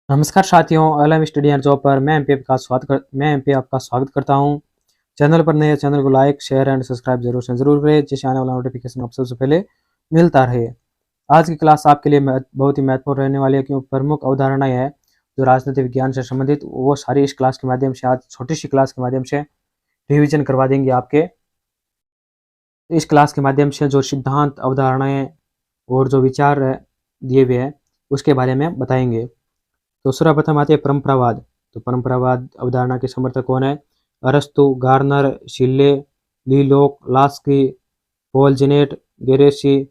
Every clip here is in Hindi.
नमस्कार साथियों, एलएम स्टडी एंड जॉब पर मैं एमपी आपका स्वागत करता हूं। चैनल पर नए चैनल को लाइक शेयर एंड सब्सक्राइब जरूर करें, जिससे आने वाला नोटिफिकेशन आपको सबसे पहले मिलता रहे। आज की क्लास आपके लिए बहुत ही महत्वपूर्ण रहने वाली है, क्योंकि प्रमुख अवधारणाएं है जो राजनीति विज्ञान से संबंधित, वो सारी इस क्लास के माध्यम से, आज छोटी सी क्लास के माध्यम से रिविजन करवा देंगे आपके। इस क्लास के माध्यम से जो सिद्धांत, अवधारणाएं और जो विचार दिए हुए हैं उसके बारे में बताएंगे। तो सर्वप्रथम आते हैं परंपरावाद। तो परंपरावाद अवधारणा के समर्थक कौन है? अरस्तु, Garner, शिल्ले, लीलोक, Laski, Paul Janet, गेरेसी,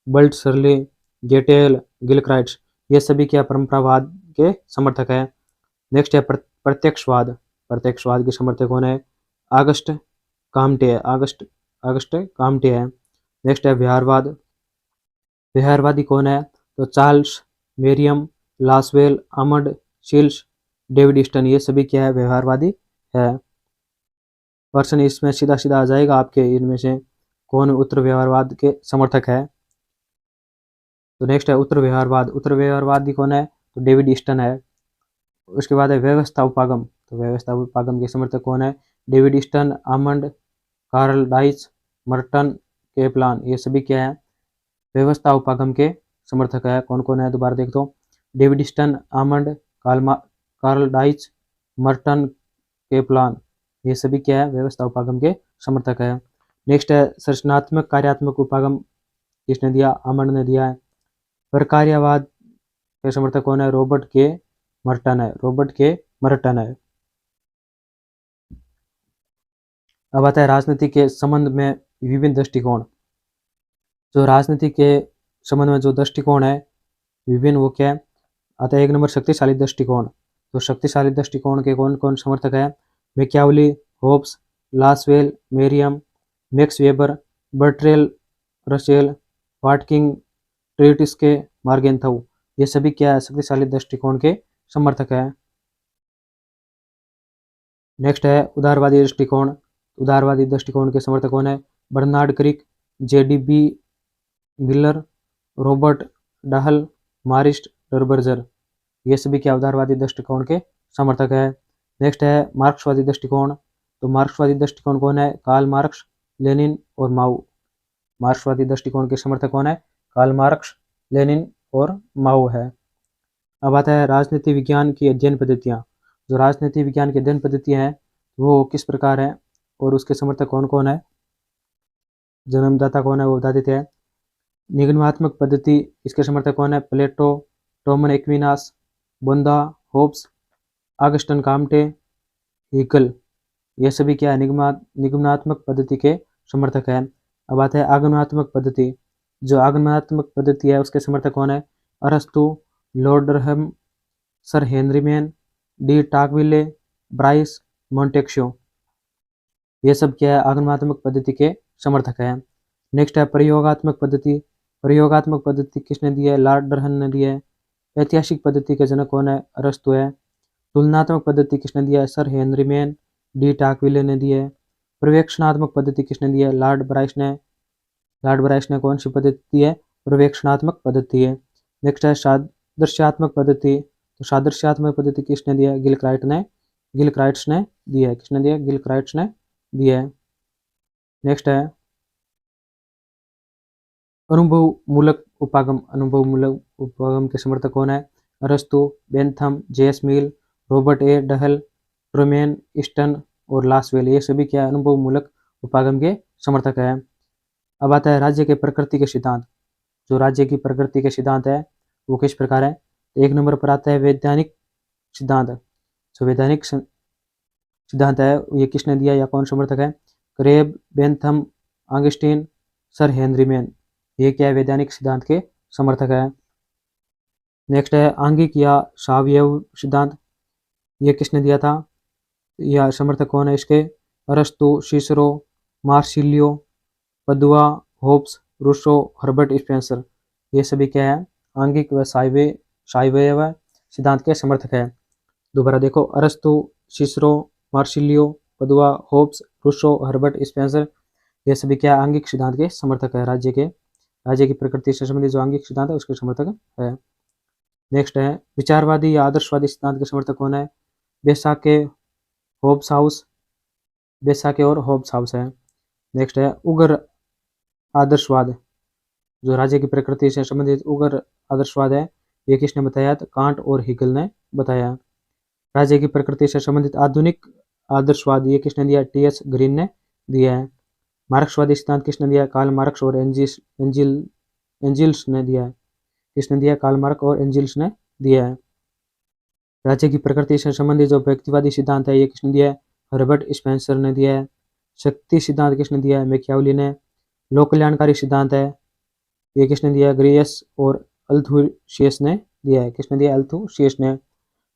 बल्टसर्ली, Gettell, गिलक्राइट्स, ये सभी क्या परंपरावाद के समर्थक है। नेक्स्ट है प्रत्यक्षवाद। प्रत्यक्षवाद के समर्थक कौन है? Auguste Comte Auguste Auguste Comte है। नेक्स्ट है व्यवहारवाद। व्यवहारवादी कौन है? तो Charles Merriam, Lasswell, Almond Shils, David Easton, ये सभी क्या है? व्यवहारवादी है। प्रश्न इसमें सीधा सीधा आ जाएगा आपके, इनमें से कौन उत्तर व्यवहारवाद के समर्थक है? तो नेक्स्ट है उत्तर व्यवहारवाद। उत्तर व्यवहारवादी कौन है? तो डेविड ईस्टन है। उसके बाद है व्यवस्था उपागम। तो व्यवस्था उपागम के समर्थक कौन है? David Easton, Almond, Karl Deutsch, Merton, Kaplan, ये सभी क्या है? व्यवस्था उपागम के समर्थक है। कौन कौन है दोबारा देख दो? David Easton, Almond, Karl Deutsch, Merton, Kaplan, ये सभी क्या है? व्यवस्था उपागम के समर्थक है। नेक्स्ट है संरचनात्मक कार्यात्मक उपागम। किसने दिया? आमंड ने दिया है। प्रकार्यवाद के समर्थक कौन है? रॉबर्ट के मर्टन है। रॉबर्ट के मर्टन है। अब आता है राजनीति के संबंध में विभिन्न दृष्टिकोण। जो राजनीति के संबंध में जो दृष्टिकोण है विभिन्न, वो क्या है? आता है एक नंबर शक्तिशाली दृष्टिकोण। तो शक्तिशाली दृष्टिकोण के कौन कौन समर्थक है? Machiavelli, Hobbes, Lasswell, Merriam, Max Weber, Bertrand Russell, Watkins, Treitschke, Morgenthau, ये सभी क्या है? शक्तिशाली दृष्टिकोण के समर्थक है। नेक्स्ट है उदारवादी दृष्टिकोण। उदारवादी दृष्टिकोण के समर्थक कौन है? बर्नार्ड क्रिक, जेडीबी मिलर, रॉबर्ट डहल, मारिस्ट डरबर्जर, ये सभी क्या उदारवादी दृष्टिकोण के समर्थक है। नेक्स्ट है मार्क्सवादी दृष्टिकोण। तो मार्क्सवादी दृष्टिकोण कौन है? कार्ल मार्क्स, लेनिन और माओ। मार्क्सवादी दृष्टिकोण के समर्थक कौन है? कार्ल मार्क्स, लेनिन और माओ है। अब आता है राजनीति विज्ञान की अध्ययन पद्धतियाँ। जो राजनीति विज्ञान की अध्ययन पद्धतियाँ हैं वो किस प्रकार है और उसके समर्थक कौन कौन है, जन्मदाता कौन है, वो बता देते हैं। निगमनात्मक पद्धति, इसके समर्थक कौन है? प्लेटो, टॉमन एक्विनास, बोंदा, होब्स, आगस्टन काम्टे, हीगल, ये सभी क्या है? निगमनात्मक पद्धति के समर्थक है। अब आता है आगमनात्मक पद्धति। जो आगमनात्मक पद्धति है उसके समर्थक कौन है? अरस्तु, Lord Durham, Sir Henry Maine, de Tocqueville, Bryce, Montesquieu, ये सब क्या है? आगमनात्मक पद्धति के समर्थक है। नेक्स्ट है प्रयोगात्मक पद्धति। प्रयोगात्मक पद्धति किसने दी है? लॉर्ड डरहम ने दी है। ऐतिहासिक पद्धति के जनक कौन है? अरस्तु है। तुलनात्मक पद्धति किसने दिया है? सर हेनरी मैन, डी टाकविले ने दी है। पर्यवेक्षणात्मक पद्धति किसने दी है? लॉर्ड ब्राइस ने। लॉर्ड ब्राइस ने कौन सी पद्धति दी है? पर्यवेक्षणात्मक पद्धति है। नेक्स्ट है सादृश्यात्मक पद्धति। तो सादृश्यात्मक पद्धति किसने दी है? गिलक्राइट्स ने दी है। किसने दिया? गिलक्राइट्स ने दी है। नेक्स्ट है अनुभव मूलक उपागम। अनुभव मूलक उपागम के समर्थक कौन है? अरस्तु, Bentham, JS Mill, Robert A Dahl, Truman, Easton और लासवेल, ये सभी क्या अनुभव मूलक उपागम के समर्थक है। अब आता है राज्य के प्रकृति के सिद्धांत। जो राज्य की प्रकृति के सिद्धांत है वो किस प्रकार है? एक नंबर पर आता है वैधानिक सिद्धांत। जो वैधानिक सिद्धांत है ये किसने दिया या कौन समर्थक है? Krabbe, Bentham, Augustine, sir Henry Maine, ये क्या है? वैधानिक सिद्धांत के समर्थक है। नेक्स्ट है आंगिक या सावयव सिद्धांत। ये किसने दिया था या समर्थक कौन है इसके? अरस्तु, Cicero, Marsilio, Padua, Hobbes, Rousseau, Herbert Spencer, ये सभी क्या है? आंगिक व सावयव सिद्धांत के समर्थक है। दोबारा देखो, अरस्तु, Cicero, Marsilio, Padua, Hobbes, Rousseau, Herbert Spencer, ये सभी क्या आंगिक सिद्धांत के समर्थक है। राज्य की प्रकृति से संबंधित जो आंगिक सिद्धांत है उसके समर्थक है। नेक्स्ट है विचारवादी या आदर्शवादी सिद्धांत के समर्थक कौन है? बेसाके, होब्स हाउस, बेसाके और होब्स हाउस है। नेक्स्ट है उग्र आदर्शवाद, जो राज्य की प्रकृति से संबंधित उग्र आदर्शवाद है, ये किसने बताया? तो कांट और हिगल ने बताया। राज्य की प्रकृति से संबंधित आधुनिक आदर्शवाद ये किसने दिया? टी.एच. ग्रीन ने दिया है। मार्क्सवादी सिद्धांत किसने दिया? कार्ल मार्क्स और एंजिल्स ने दिया है। किसने दिया? कार्ल मार्क्स और एंजिल्स ने दिया है। राज्य की प्रकृति से संबंधित जो व्यक्तिवादी सिद्धांत है ये किसने दिया है? हर्बर्ट स्पेंसर ने दिया है। शक्ति सिद्धांत किसने दिया है? मैकियावेली ने। लोक कल्याणकारी सिद्धांत है ये किसने दिया है? ग्रियस और अल्थुसियस ने दिया है। किसने दिया? अल्थुसियस ने।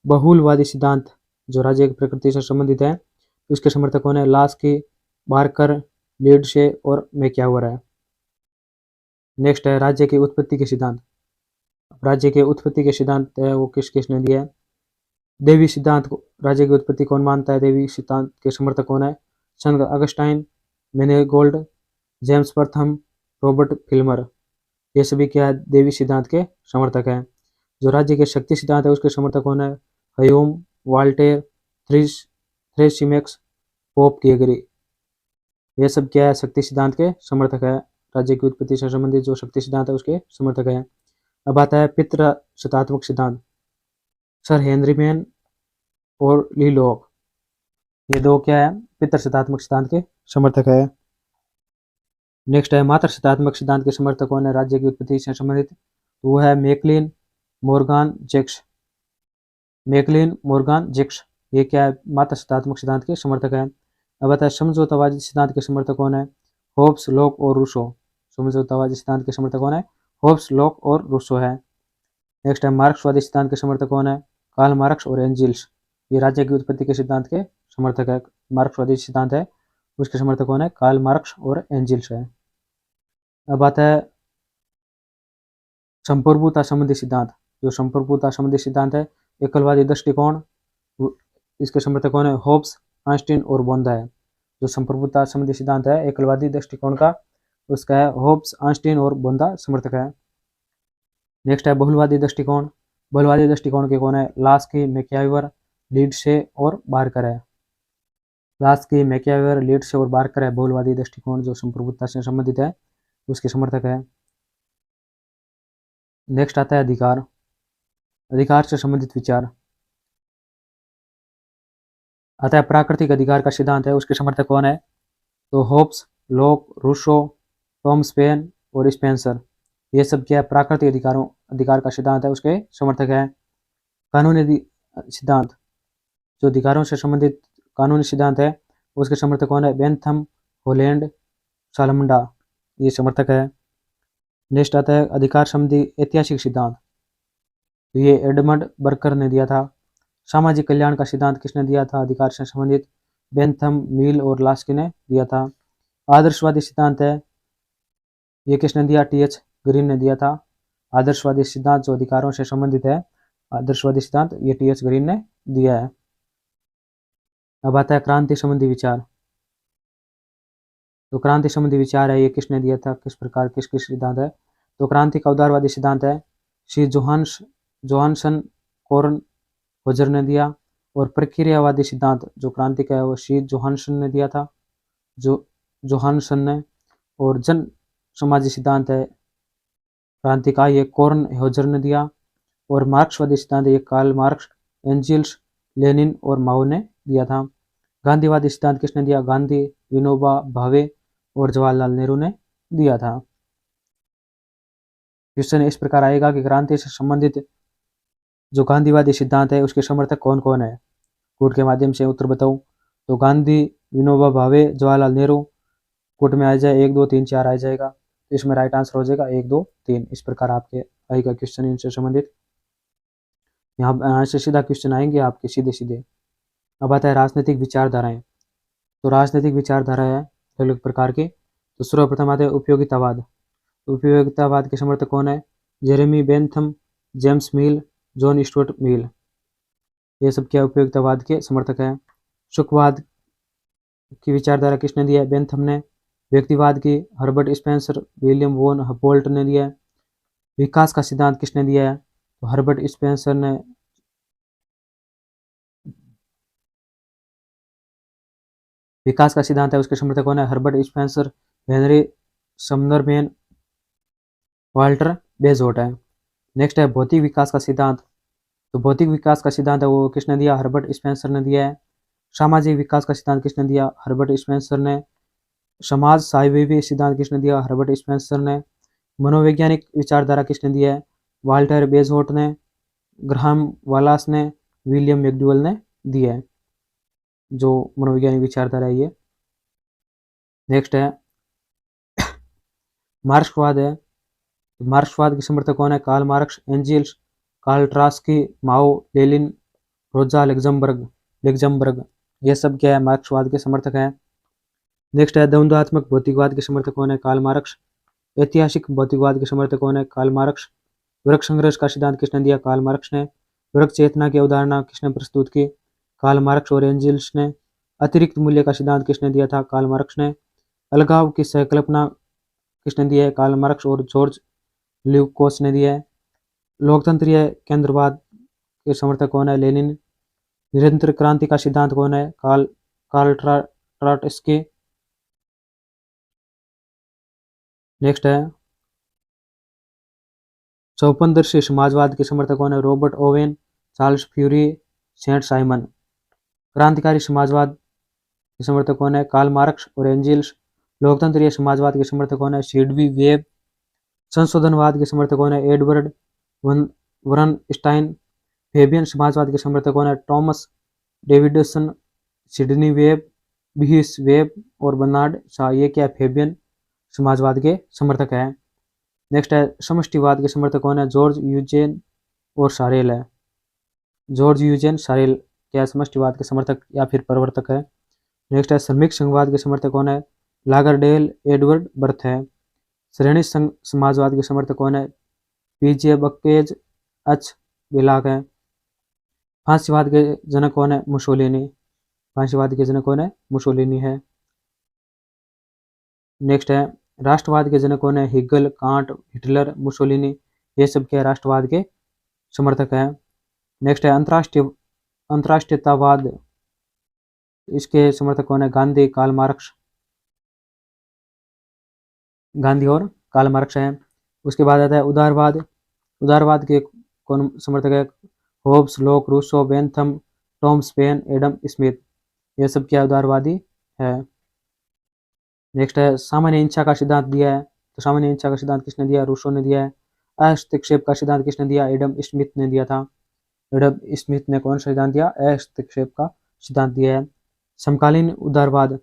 बहुलवादी सिद्धांत जो राज्य की प्रकृति से संबंधित है उसके समर्थक कौन है? लास्की, बार्कर, लीडशे और मैकियावर है। नेक्स्ट है राज्य की उत्पत्ति के सिद्धांत। राज्य के उत्पत्ति के सिद्धांत है वो किसने दिया है? देवी सिद्धांत को राज्य की उत्पत्ति कौन मानता है? देवी सिद्धांत के समर्थक कौन है? संत अगस्टाइन, मेनेगोल्ड, जेम्स प्रथम, रॉबर्ट फिल्मर, ये सभी क्या है? देवी सिद्धांत के समर्थक हैं। जो राज्य के शक्ति सिद्धांत है उसके समर्थक कौन है? ह्यूम, वाल्टेर, थ्रेसिमेक्स, पोप की एग्री, ये सब क्या है? शक्ति सिद्धांत के समर्थक है। राज्य की उत्पत्ति से संबंधित जो शक्ति सिद्धांत है उसके समर्थक है। अब आता है पितृसत्तात्मक सिद्धांत। सर हेनरी मैन और ली लॉक, ये दो क्या है? पितृसत्तात्मक सिद्धांत के समर्थक है। नेक्स्ट है मातृसत्तात्मक सिद्धांत के समर्थक कौन है? राज्य की उत्पत्ति से संबंधित वो है मैकलिन, मॉर्गन, जेक्स। मैकलिन, मॉर्गन, जेक्स, ये क्या है? मातृसत्तात्मक सिद्धांत के समर्थक है। अब आता है समझौतावादी सिद्धांत के समर्थक कौन है? होब्स, लॉक और रूसो। समझौतावादी सिद्धांत के समर्थक कौन है? होब्स, लॉक और रूसो है। नेक्स्ट है मार्क्सवादी सिद्धांत के समर्थक कौन है? कार्ल मार्क्स और एंजिल्स, ये राज्य की उत्पत्ति के सिद्धांत के समर्थक है। मार्क्सवादी सिद्धांत है उसके समर्थक कौन है? कार्ल मार्क्स और एंजिल्स है। अब आता है संप्रभुता संबंधी सिद्धांत। जो संप्रभुता संबंधी सिद्धांत है एकलवादी दृष्टिकोण, इसके समर्थक कौन है? होब्स, आइंस्टीन और बोंदा है। जो संप्रभुता संबंधी सिद्धांत है एकलवादी दृष्टिकोण का उसका है होब्स, आइंस्टीन और बोंदा समर्थक है। नेक्स्ट है बहुलवादी दृष्टिकोण। बहुलवादी दृष्टिकोण के कौन है? लास्की, मैकियावर, लीडशे और बार्कर है। लास्की, मैकियावर, लीडशे और बार्कर है बहुलवादी दृष्टिकोण जो संप्रभुता से संबंधित है उसके समर्थक है। नेक्स्ट आता है अधिकार। अधिकार से संबंधित विचार आता है प्राकृतिक अधिकार का सिद्धांत है उसके समर्थक कौन है? तो Hobbes, Locke, Rousseau, Thomas Paine और स्पेंसर, ये सब क्या है? प्राकृतिक अधिकार का सिद्धांत है उसके समर्थक है। कानूनी सिद्धांत जो अधिकारों से संबंधित कानूनी सिद्धांत है उसके समर्थक कौन है? बेंथम, होलैंड, सालमंडा, ये समर्थक है। नेक्स्ट आता है अधिकार संबंधी ऐतिहासिक सिद्धांत, तो ये एडमंड बर्कर ने दिया था। सामाजिक कल्याण का सिद्धांत किसने दिया था? अधिकार से संबंधित बेंथम, मील और लास्की ने दिया था। आदर्शवादी सिद्धांत है ये किसने दिया? टी.एच. ग्रीन ने दिया था। आदर्शवादी सिद्धांत जो अधिकारों से संबंधित है, आदर्शवादी सिद्धांत ये टी.एच. ग्रीन ने दिया है। अब आता है क्रांति संबंधी विचार। तो क्रांति संबंधी विचार है ये किसने दिया था? किस प्रकार किस सिद्धांत है? तो क्रांति का उदारवादी सिद्धांत है सी जोहानसन कॉर्न होजर ने दिया। और प्रक्रियावादी सिद्धांत जो क्रांति का है वो सी जोहानसन ने दिया था, जोहानसन ने। और जन समाजी सिद्धांत है क्रांति का ये कॉर्न होजर ने दिया। और मार्क्सवादी सिद्धांत ये कार्ल मार्क्स, एंजिल्स, लेनिन और माओ ने दिया था। गांधीवादी सिद्धांत किसने दिया? गांधी, विनोबा भावे और जवाहरलाल नेहरू ने दिया था। क्वेश्चन इस प्रकार आएगा कि क्रांति से संबंधित जो गांधीवादी सिद्धांत है उसके समर्थक कौन कौन है? कोड के माध्यम से उत्तर बताओ। तो गांधी, विनोबा भावे, जवाहरलाल नेहरू, कोड में आ जाए 1 2 3 4 आ जाएगा, तो इसमें राइट आंसर हो जाएगा 1 2 3। इस प्रकार आपके आएगा क्वेश्चन इनसे संबंधित। यहाँ से सीधा क्वेश्चन आएंगे आपके सीधे सीधे। अब आता है राजनीतिक विचारधाराएं। तो राजनीतिक विचारधारा है अलग अलग प्रकार की। तो सर्वप्रथम आते हैं उपयोगितावाद। उपयोगितावाद के समर्थक कौन है? जेरेमी बेंथम, जेम्स मिल, जॉन स्टुअर्ट मिल, ये सब क्या उपयोगितावाद के समर्थक हैं। सुखवाद की विचारधारा किसने दिया है? बेंथम ने। व्यक्तिवाद की हर्बर्ट स्पेंसर, विलियम वोन हपोल्ट ने दिया है। विकास का सिद्धांत किसने दिया है? तो हर्बर्ट स्पेंसर ने विकास का सिद्धांत है, उसके समर्थक कौन है? हर्बर्ट स्पेंसर, हेनरी समनरमैन, वाल्टर बेजोट है। नेक्स्ट है भौतिक विकास का सिद्धांत। तो भौतिक विकास का सिद्धांत है वो किसने दिया? हर्बर्ट स्पेंसर ने दिया है। सामाजिक विकास का सिद्धांत किसने दिया? हर्बर्ट स्पेंसर ने। समाज साहित्यिक सिद्धांत किसने दिया? हर्बर्ट स्पेंसर ने। मनोवैज्ञानिक विचारधारा किसने दिया है? वाल्टर बेजोट ने, ग्राहम वालास ने, विलियम मैकडूगल ने दिया है, जो मनोवैज्ञानिक विचारधारा है ये। नेक्स्ट है मार्क्सवाद है। मार्क्सवाद के समर्थक कौन है? कार्ल मार्क्स, एंजिल्स, कार्ल ट्रास्की, माओ, लेनिन, रोजा लग्जमबर्ग, ये सब क्या है? मार्क्सवाद के समर्थक हैं। नेक्स्ट है द्वंद्वात्मक भौतिकवाद के समर्थक कौन है? Karl Marx. ऐतिहासिक भौतिकवाद के समर्थक कौन है? Karl Marx. वर्ग संघर्ष का सिद्धांत किसने दिया? कार्ल मार्क्स ने। वर्ग चेतना की अवधारणा किसने प्रस्तुत की? कार्ल मार्क्स और एंजिल्स ने। अतिरिक्त मूल्य का सिद्धांत किसने दिया था? कार्ल मार्क्स ने। अलगाव की संकल्पना किसने दी है? कार्ल मार्क्स और जॉर्ज ल्यूकोस ने दिया है। लोकतंत्रीय केंद्रवाद के समर्थक कौन है? लेनिन। निरंतर क्रांति का सिद्धांत कौन है? Karl Trotsky. नेक्स्ट है चौपनदर्शी समाजवाद के समर्थक कौन है? Robert Owen, Charles Fourier, Saint Simon. क्रांतिकारी समाजवाद के समर्थक कौन है? कार्ल मार्क्स और एंजिल्स। लोकतंत्रीय समाजवाद के समर्थक कौन है? Sydney web. संशोधनवाद के समर्थक कौन है? एडवर्ड वरनस्टाइन। फेबियन समाजवाद के समर्थक कौन है? टॉमस डेविडसन, सिडनी वेब, बीस वेब और बर्नार्ड शॉ। ये क्या है? फेबियन समाजवाद के समर्थक है। नेक्स्ट है समष्टिवाद के समर्थक कौन है? जॉर्ज यूजेन और शारेल है। जॉर्ज यूजेन शारेल क्या है? समष्टिवाद के समर्थक या फिर प्रवर्तक है। नेक्स्ट है श्रमिक संघवाद के समर्थक कौन है? लागरडेल एडवर्ड बर्थ है। श्रेणी समाजवाद के समर्थक कौन है? पीजे बकेज, एच बिलाक है। फांसीवाद के जनक कौन है? मुसोलिनी। फांसीवाद के जनक कौन है? मुसोलिनी है। नेक्स्ट है राष्ट्रवाद के जनक कौन है? Hegel, can't, Hitler, Mussolini. ये सब क्या राष्ट्रवाद के समर्थक हैं। नेक्स्ट है अंतर्राष्ट्रीयतावाद, इसके समर्थक कौन है? Gandhi, Karl Marx. गांधी और कार्ल मार्क्स हैं। उसके बाद आता है उदारवाद। उदारवाद के कौन समर्थक है? Hobbes, Locke, Rousseau, Bentham, Thomas Paine, Adam Smith. ये सब क्या उदारवादी है। नेक्स्ट है सामान्य इच्छा का सिद्धांत दिया है। तो सामान्य इच्छा का सिद्धांत किसने दिया? रूसो ने दिया है। हस्तक्षेप का सिद्धांत किसने दिया? एडम स्मिथ ने दिया था। एडम स्मिथ ने कौन सा सिद्धांत दिया? हस्तक्षेप का सिद्धांत दिया है। समकालीन उदारवाद।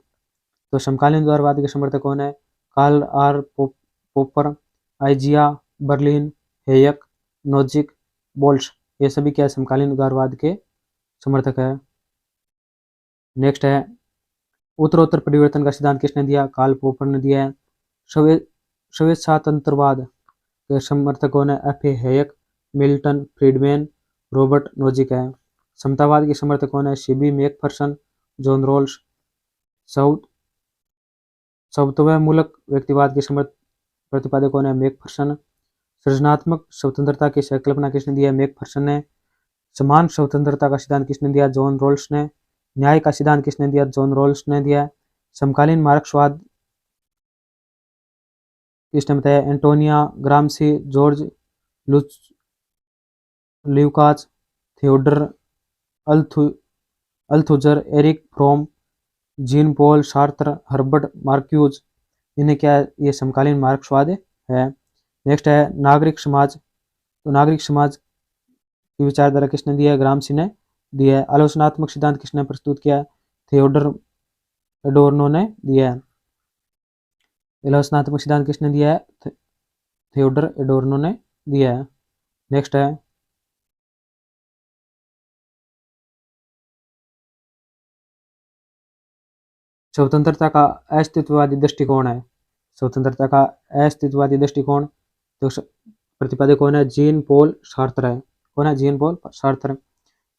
तो समकालीन उदारवाद के समर्थक कौन है? कार्ल आर पोपर, आइजिया बर्लिन, हेयक, नोजिक, बोल्स। ये सभी क्या समकालीन उदारवाद के समर्थक है। नेक्स्ट है उत्तरोत्तर परिवर्तन का सिद्धांत किसने दिया? कार्ल पोपर ने दिया है। स्वेच्छातंत्रवाद के समर्थक कौन है? F A Hayek, Milton Friedman, Robert Nozick है। समतावाद के समर्थक कौन है? CB Macpherson, John Rawls. स्वतःमूलक व्यक्तिवाद के प्रतिपादक कौन है? मैकफर्सन। सृजनात्मक स्वतंत्रता की संकल्पना किसने दिया? मैकफर्सन ने। समान स्वतंत्रता का सिद्धांत किसने दिया? जॉन रोल्स ने। न्याय का सिद्धांत किसने दिया? जॉन रोल्स ने दिया। समकालीन मार्क्सवाद किसने बताया? Antonio Gramsci, George Lukacs, Theodor Althusser, Erich Fromm, Jean Paul Sartre, Herbert Marcuse. इन्हें क्या है? ये समकालीन मार्क्सवाद है। नेक्स्ट है नागरिक समाज। तो नागरिक समाज की विचारधारा किसने दी है? ग्राम्सी ने दी है। आलोचनात्मक सिद्धांत किसने प्रस्तुत किया है? थियोडर एडोर्नो ने दिया है। आलोचनात्मक सिद्धांत किसने दिया है? थियोडर एडोर्नो ने दिया है। नेक्स्ट है स्वतंत्रता का अस्तित्ववादी दृष्टिकोण है। स्वतंत्रता का अस्तित्ववादी दृष्टिकोण तो प्रतिपादक कौन है? जीन पॉल सार्त्र है। कौन है? Gene Paul Sartre.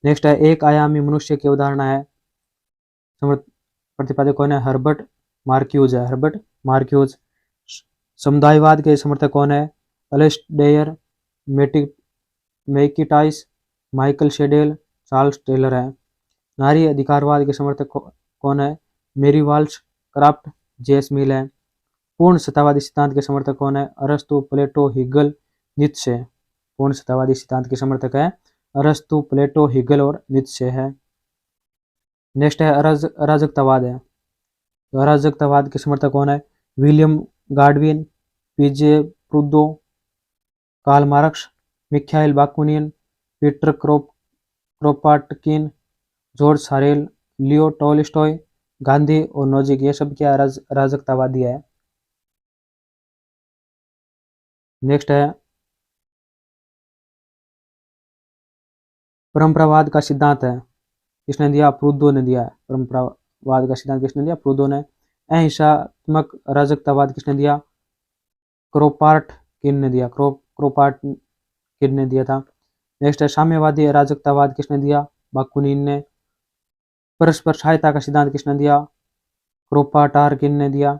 नेक्स्ट है एक आयामी मनुष्य की अवधारणा है। प्रतिपादक कौन है? हर्बर्ट मार्क्यूज है। Herbert Marcuse. समुदायवाद के समर्थक कौन है? अलेस्टेयर मैकी टाइस, माइकल शेडेल, चार्ल्स टेलर है। नारी अधिकारवाद के समर्थक कौन है? मेरी वाल्श, क्राफ्ट, जेस मिल है। पूर्ण सत्तावादी सिद्धांत के समर्थक कौन है? अरस्तु, प्लेटो, हिगल, नीत्शे। पूर्ण सत्तावादी सिद्धांत के समर्थक है अरस्तु, प्लेटो, हिगल और नीत्शे है। नेक्स्ट है अराजकतावाद है। तो अराजकतावाद के समर्थक कौन है? William Godwin, PJ Proudhon, Karl Marx, Mikhail Bakunin, Peter Kropotkin, Georges Sorel, Leo Tolstoy, Gandhi और नोजिक। ये सब क्या अराजकतावादी है। नेक्स्ट है परंपरावाद का सिद्धांत है, किसने दिया? प्रूदो ने दिया है। परंपरावाद का सिद्धांत किसने दिया? प्रूदो ने। अहिंसात्मक अराजकतावाद किसने दिया? क्रोपाटकिन ने दिया। क्रोपाटकिन ने दिया था। नेक्स्ट है साम्यवादी अराजकतावाद किसने दिया? बाकुनिन ने। परस्पर सहायता का सिद्धांत किसने दिया? क्रोपाटारकिन ने दिया।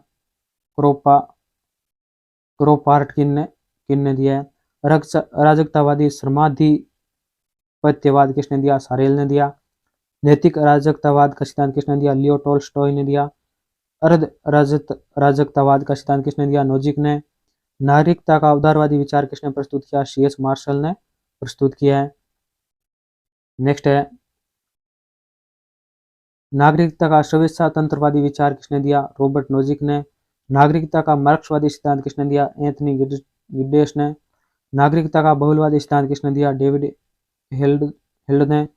क्रोपाटकिन ने दिया है। अराजकतावादी श्रमाधिपत्यवाद किसने दिया? सारेल ने दिया। नैतिक अराजकतावाद का सिद्धांत किसने दिया? लियो टोल्स्टॉय ने दिया। अर्ध अराजकतावाद का सिद्धांत किसने दिया? नोजिक ने। नागरिकता का उदारवादी विचार किसने प्रस्तुत किया? CS मार्शल ने प्रस्तुत किया है। नेक्स्ट है नागरिकता का स्वेच्छातंत्रवादी विचार किसने दिया? रॉबर्ट नोजिक ने। नागरिकता का मार्क्सवादी सिद्धांत किसने दिया? एंथनी गिड्डेस ने। नागरिकता का बहुलवादी सिद्धांत किसने दिया? डेविड हेल्ड ने।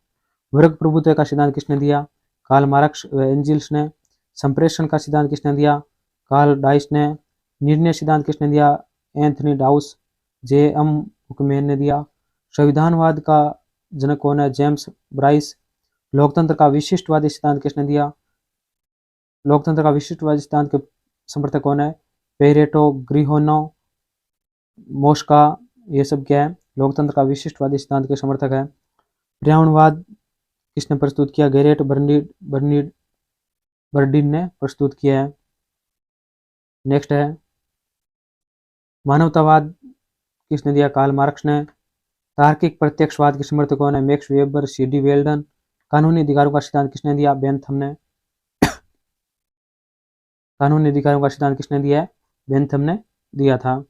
वर्ग प्रभुत्व का सिद्धांत किसने दिया? कार्ल मार्क्स व एंजिल्स ने। संप्रेषण का सिद्धांत किसने दिया? कार्ल डाइस ने। निर्णय सिद्धांत किसने दिया? एंथनी डाउस। JM हुकमैन ने दिया। संविधानवाद का जनक कौन है? James Bryce. लोकतंत्र का विशिष्टवादी सिद्धांत किसने दिया? लोकतंत्र का विशिष्टवादी सिद्धांत के समर्थक कौन है? पेरेटो, ग्रीहोनो, मोस्का। ये सब क्या है? लोकतंत्र का विशिष्टवादी सिद्धांत के समर्थक है। पर्यावरणवाद किसने प्रस्तुत किया? गैरेट बर्डिन ने प्रस्तुत किया है। नेक्स्ट है मानवतावाद किसने दिया? कार्ल मार्क्स ने। तार्किक प्रत्यक्षवाद के समर्थक कौन है? Max Weber, CD Weldon. कानूनी अधिकारों का सिद्धांत किसने दिया? बेंथम ने। कानूनी अधिकारों का सिद्धांत किसने दिया है? बेंथम ने दिया था।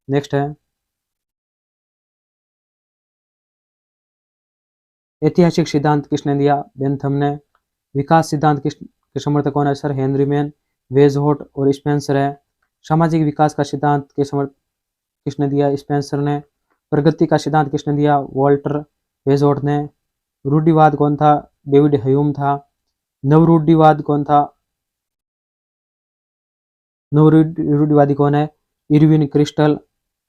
नेक्स्ट है ऐतिहासिक सिद्धांत किसने दिया? बेंथम ने। विकास सिद्धांत के समर्थक कौन है? सर हेनरी मैन, वेजहोट और स्पेंसर है। सामाजिक विकास का सिद्धांत के समर्थक किसने दिया? स्पेंसर ने। प्रगति का सिद्धांत किसने दिया? वॉल्टर वेजहोट ने। रूढ़िवाद कौन था? डेविड ह्यूम था। नवरूढ़िवाद कौन था? नवरूढ़िवादी कौन है? Irwin crystal,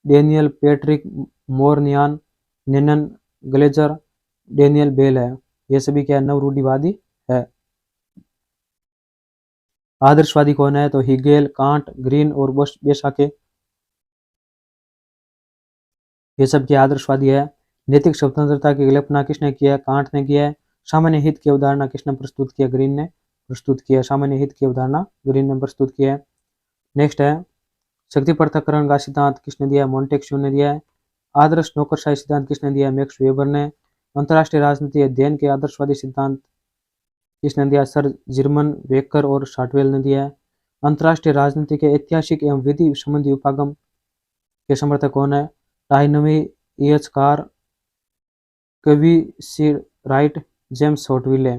Daniel Patrick मोरनियान, नेनन Glazer, Daniel bell है। ये सभी क्या नवरूढ़िवादी है। आदर्शवादी कौन है? तो हिगेल, कांट, ग्रीन और बेसाके। ये सब क्या आदर्शवादी है। नैतिक स्वतंत्रता की कल्पना किसने किया है? कांट ने किया है। सामान्य हित की अवधारणा किसने प्रस्तुत किया? ग्रीन ने प्रस्तुत किया। सामान्य हित की अवधारणा ग्रीन ने प्रस्तुत किया है। नेक्स्ट है शक्ति पृथक्करण का सिद्धांत किसने दिया है? मोंटेस्क्यू ने दिया है। आदर्श नौकरशाही सिद्धांत किसने दिया है? मैक्स वेबर ने। अंतर्राष्ट्रीय राजनीति अध्ययन के आदर्शवादी सिद्धांत किसने दिया? सर जर्मन वेकर और शार्टवेल ने दिया है। अंतर्राष्ट्रीय राजनीति के ऐतिहासिक एवं विधि संबंधी उपागम के समर्थक कौन है? टाइनवी, EH कार, कवि राइट, जेम्स हॉटविले।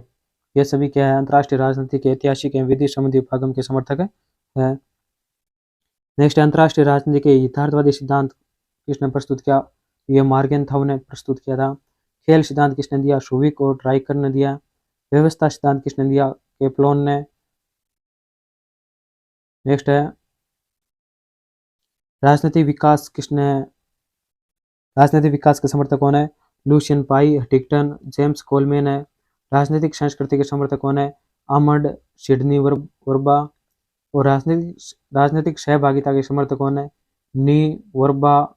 ये सभी क्या है? अंतर्राष्ट्रीय राजनीति के ऐतिहासिक एवं विधि संबंधी उपागम के समर्थक है। नेक्स्ट अंतर्राष्ट्रीय राजनीति के यथार्थवादी सिद्धांत किसने प्रस्तुत किया? ये मार्गेनथाउ ने प्रस्तुत किया था। खेल सिद्धांत किसने दिया? शुविक और ड्राइकर ने दिया। व्यवस्था सिद्धांत किसने दिया? केप्लोन ने। नेक्स्ट है राजनीतिक विकास के समर्थक कौन है? Lucian Pye, Huntington, James Coleman है। राजनीतिक संस्कृति के समर्थक कौन है? Almond Sydney Verba. और राजनीतिक सहभागिता के समर्थक कौन है? नी वर्बा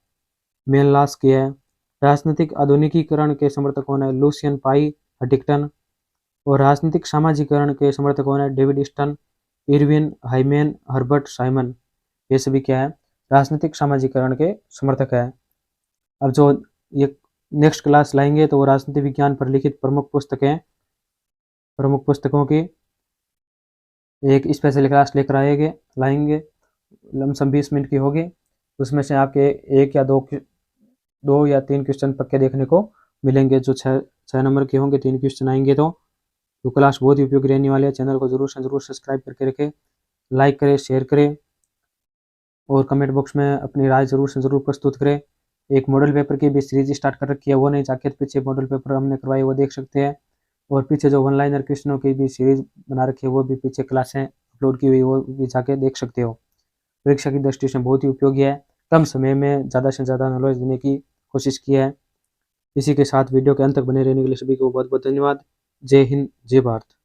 मेनलास्की है। राजनीतिक आधुनिकीकरण के समर्थक कौन है? Lucian Pye, Huntington. और राजनीतिक सामाजिकरण के समर्थक कौन है? David Easton, Irwin Hyman, Herbert Simon. ये सभी क्या है? राजनीतिक सामाजिकरण के समर्थक है। अब जो ये नेक्स्ट क्लास लाएंगे तो वो राजनीति विज्ञान पर लिखित प्रमुख पुस्तकों की एक स्पेशल क्लास लेकर लाएंगे। लमसम 20 मिनट की होगी। उसमें से आपके एक या दो या तीन क्वेश्चन पक्के देखने को मिलेंगे। जो छः नंबर के होंगे 3 क्वेश्चन आएंगे। तो क्लास बहुत ही उपयोगी रहने वाली है। चैनल को जरूर से जरूर सब्सक्राइब करके रखें, लाइक करें, शेयर करें और कमेंट बॉक्स में अपनी राय जरूर से जरूर प्रस्तुत करें। एक मॉडल पेपर की भी सीरीज स्टार्ट कर रखी है, वो नहीं चाहते तो पीछे मॉडल पेपर हमने करवाई वो देख सकते हैं। और पीछे जो वन लाइनर क्वेश्चनों की भी सीरीज बना रखी है वो भी पीछे क्लासें अपलोड की हुई वो भी जाके देख सकते हो। परीक्षा की दृष्टि से बहुत ही उपयोगी है। कम समय में ज़्यादा से ज़्यादा नॉलेज देने की कोशिश की है। इसी के साथ वीडियो के अंत तक बने रहने के लिए सभी को बहुत बहुत धन्यवाद। जय हिंद, जय भारत।